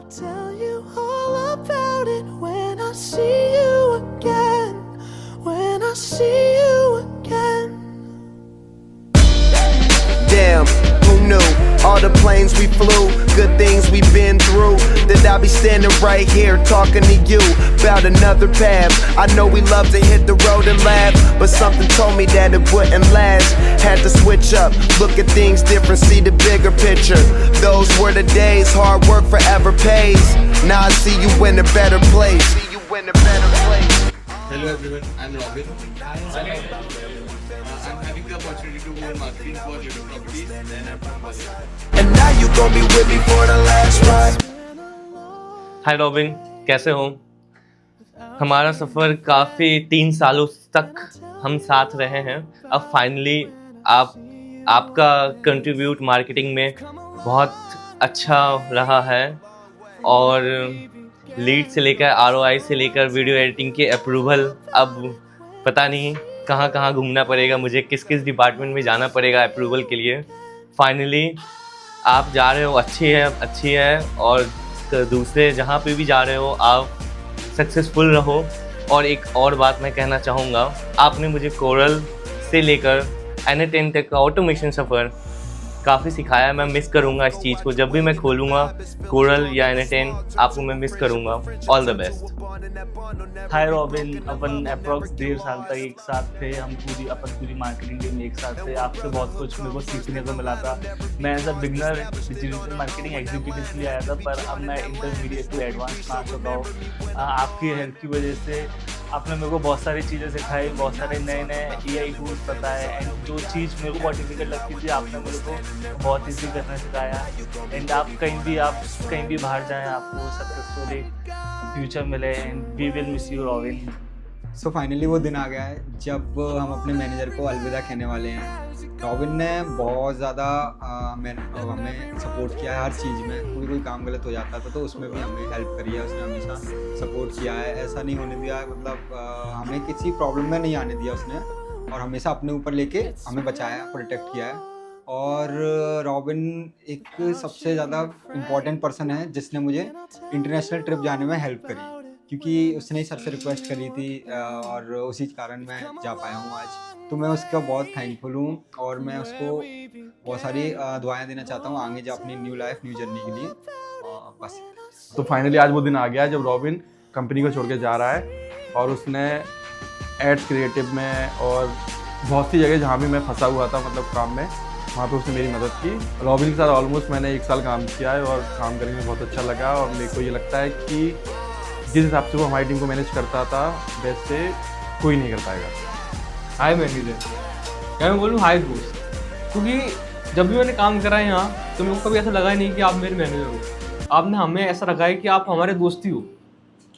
tell you all about it when I see you again. When I see you again. Damn, who knew? All the planes we flew, good things we've been through. That I'll be standing right here talking to you about another path. I know we love to hit the road and laugh, but something told me that it wouldn't last. Had to switch up, look at things different, see the bigger picture. Those were the days, hard work forever pays. Now I see you in a better place. See you in a better place. Hello everyone, I'm Robin. I'm having the opportunity to go marketing for Little Properties and I'm from Bali. And now you gon' be with me for the last ride. Hi robin, कैसे हो? हमारा सफ़र काफ़ी 3 सालों तक हम साथ रहे हैं। अब फाइनली आपका कंट्रीब्यूट मार्केटिंग में बहुत अच्छा रहा है और लीड से लेकर ROI से लेकर वीडियो एडिटिंग के अप्रूवल, अब पता नहीं कहाँ कहाँ घूमना पड़ेगा मुझे, किस किस डिपार्टमेंट में जाना पड़ेगा अप्रूवल के लिए। फाइनली आप जा रहे हो, अच्छी है और दूसरे जहाँ पे भी जा रहे हो आप सक्सेसफुल रहो। और एक और बात मैं कहना चाहूँगा, आपने मुझे कोरल से लेकर N10 तक का ऑटोमेशन सफ़र काफ़ी सिखाया। मैं मिस करूँगा इस चीज़ को, जब भी मैं खोलूँगा कोरल या N10 आपको मैं मिस करूँगा। All the best. Hi robin, upon approx 1.5 साल तक एक साथ थे। हम पूरी मार्केटिंग टीम एक साथ थे। आपसे बहुत कुछ मेरे को सीखने को मिला था। मैं as a beginner digital marketing executive के लिए आया था, पर अब मैं इंटरमीडिएट टू एडवांस पहुँच चुका हूँ। आपकी हेल्प की वजह से आपने मेरे को बहुत सारी चीज़ें सिखाई, बहुत सारे नए AI टूल्स पता है। एंड जो चीज़ मेरे को बहुत डिफिकल्ट लगती थी आपने मेरे को बहुत ईजी करना सिखाया। एंड आप कहीं भी बाहर जाएं, आपको सक्सेसफुल एक फ्यूचर मिले। And we will miss you Robin. So finally वो दिन आ गया है जब हम अपने मैनेजर को अलविदा कहने वाले हैं। रॉबिन ने बहुत ज़्यादा हमें सपोर्ट किया है हर चीज़ में। कोई काम गलत हो जाता था तो उसमें भी हमें हेल्प करी है, उसने हमेशा सपोर्ट किया है। ऐसा नहीं होने दिया, मतलब हमें किसी प्रॉब्लम में नहीं आने दिया उसने, और हमेशा अपने ऊपर लेके हमें बचाया, प्रोटेक्ट किया है। और रॉबिन एक सबसे ज़्यादा इम्पॉर्टेंट पर्सन है जिसने मुझे इंटरनेशनल ट्रिप जाने में हेल्प करी, क्योंकि उसने सर से रिक्वेस्ट करी थी और उसी कारण मैं जा पाया हूँ आज। तो मैं उसका बहुत थैंकफुल हूँ और मैं उसको बहुत सारी दुआएं देना चाहता हूँ आगे जा अपनी न्यू लाइफ, न्यू जर्नी के लिए। बस तो फाइनली आज वो दिन आ गया जब रॉबिन कंपनी को छोड़ के जा रहा है, और उसने एड्स क्रिएटिव में और बहुत सी जगह जहाँ भी मैं फंसा हुआ था मतलब काम में, वहाँ पे उसने मेरी मदद की। रॉबिन के साथ ऑलमोस्ट मैंने 1 साल काम किया है और काम करने में बहुत अच्छा लगा। और मेरे को ये लगता है कि जिस हिसाब से वो हमारी टीम को मैनेज करता था वैसे कोई नहीं कर पाएगा। हाय मैनेजर, क्या मैं बोलूँ हाय दोस्त, क्योंकि जब भी मैंने काम करा है यहाँ तो मेरे को कभी ऐसा लगा ही नहीं कि आप मेरे मैनेजर हो। आपने हमें ऐसा रखा है कि आप हमारे दोस्त ही हो।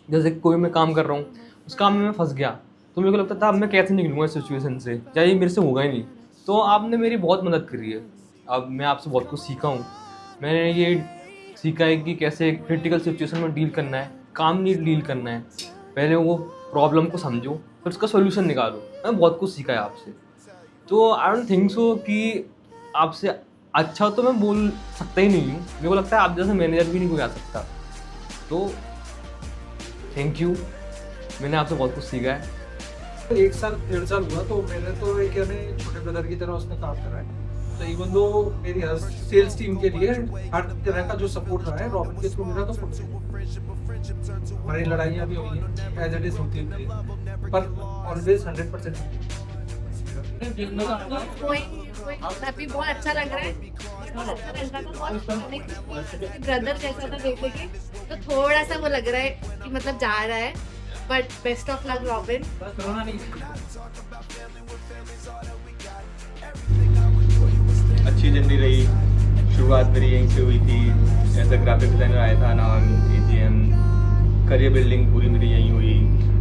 जैसे कोई मैं काम कर रहा हूँ, उस काम में मैं फंस गया तो मेरे को लगता था अब मैं कैसे निकलूँगा इस सिचुएशन से, चाहे ये मेरे से होगा ही नहीं। तो आपने मेरी बहुत मदद करी है। अब मैं आपसे बहुत कुछ सीखा हूँ। मैंने ये सीखा है कि कैसे क्रिटिकल सिचुएशन में डील करना है, काम नहीं डील करना है। पहले वो प्रॉब्लम को समझो फिर उसका सोल्यूशन निकालो। मैं बहुत कुछ सीखा है आपसे। तो आई डोंट थिंक सो कि आपसे अच्छा तो मैं बोल सकता ही नहीं हूँ। मेरे को लगता है आप जैसा मैनेजर भी नहीं कोई आ सकता। तो थैंक यू, मैंने आपसे बहुत कुछ सीखा है। 1 साल 1.5 साल हुआ तो मैंने तो एक छोटे ब्रदर की तरह उसने काम करा है। तो इवन दो मेरी सेल्स टीम के लिए हर तरह का जो सपोर्ट रहा है रॉबिन के थ्रू मेरा, तो फुल सपोर्ट। हमारी लड़ाइयाँ भी हुई हैं एज इट इज होती है, पर ऑलवेज 100%। अभी बहुत अच्छा लग रहा है, ब्रदर जैसा था देखने के, तो थोड़ा सा वो लग रहा है कि मतलब जा रहा है, but best of luck robin. अच्छी जर्नी रही। शुरुआत मेरी यहीं से हुई थी, एज अ ग्राफिक डिज़ाइनर आया था नाम AGM। करियर बिल्डिंग पूरी मेरी यहीं हुई,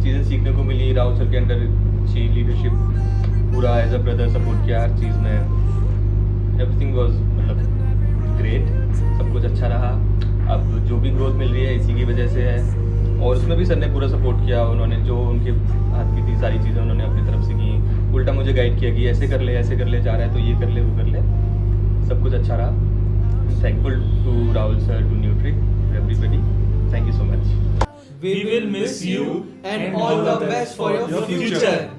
चीज़ें सीखने को मिली। राहुल सर के अंडर अच्छी लीडरशिप, पूरा एज अ ब्रदर सपोर्ट किया हर चीज़ में। एवरीथिंग वाज मतलब ग्रेट, सब कुछ अच्छा रहा। अब जो भी ग्रोथ मिल रही है इसी की वजह से है, और उसमें भी सर ने पूरा सपोर्ट किया। उन्होंने जो उनके हाथ की थी सारी चीज़ें उन्होंने अपनी तरफ से की, उल्टा मुझे गाइड किया कि ऐसे कर ले, जा रहा है तो ये कर ले, वो कर ले। सब कुछ अच्छा रहा। I'm thankful to Rahul sir, to Nutri, to everybody. Thank you so much. We will miss you and all the best for your future.